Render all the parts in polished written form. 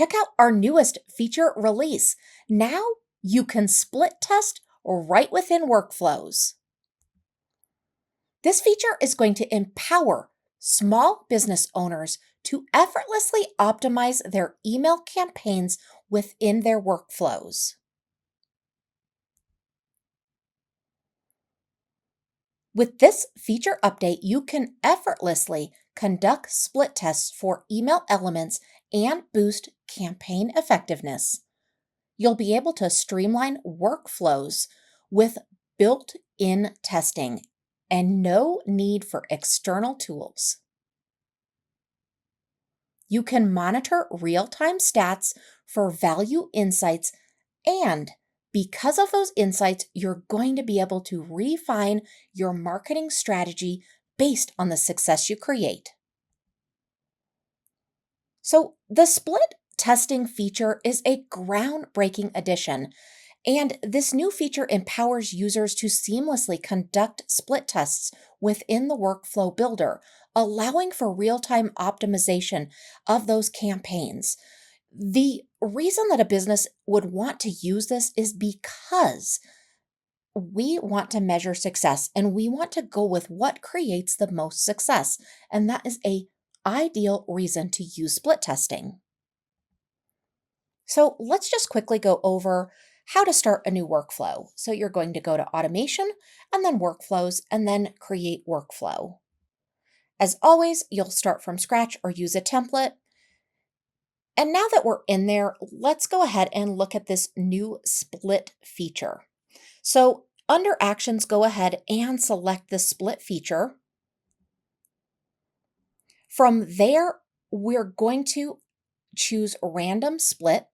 check out our newest feature release. Now you can split test right within workflows. This feature is going to empower small business owners to effortlessly optimize their email campaigns within their workflows. With this feature update, you can effortlessly conduct split tests for email elements and boost campaign effectiveness. You'll be able to streamline workflows with built in testing and no need for external tools. You can monitor real time stats for value insights, and because of those insights, you're going to be able to refine your marketing strategy based on the success you create. So, the split testing feature is a groundbreaking addition, and this new feature empowers users to seamlessly conduct split tests within the workflow builder, allowing for real time optimization of those campaigns. The reason that a business would want to use this is because we want to measure success and we want to go with what creates the most success. And that is a ideal reason to use split testing. So let's just quickly go over how to start a new workflow. So you're going to go to automation and then workflows and then create workflow. As always, you'll start from scratch or use a template. And now that we're in there, let's go ahead and look at this new split feature. So under actions, go ahead and select the split feature. From there, we're going to choose random split.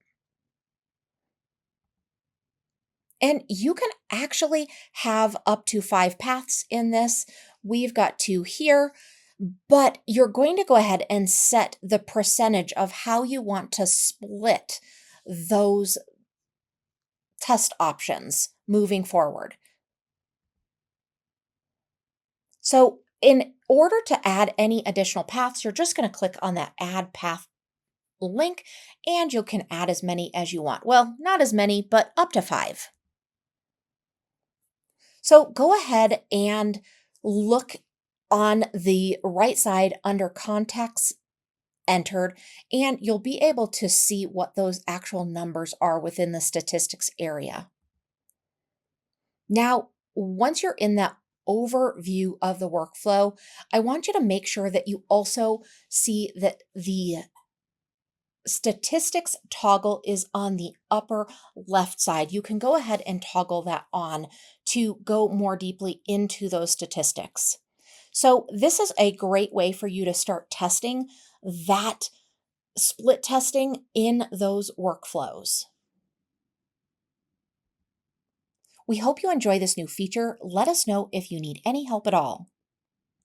And you can actually have up to 5 paths in this. We've got 2 here, but you're going to go ahead and set the percentage of how you want to split those test options moving forward. So in order to add any additional paths, you're just going to click on that add path link and you can add as many as you want. Well, not as many, but up to 5. So go ahead and look on the right side under contacts entered, and you'll be able to see what those actual numbers are within the statistics area. Now, once you're in that overview of the workflow, I want you to make sure that you also see that the statistics toggle is on the upper left side. You can go ahead and toggle that on to go more deeply into those statistics. So this is a great way for you to start testing that split testing in those workflows. We hope you enjoy this new feature. Let us know if you need any help at all.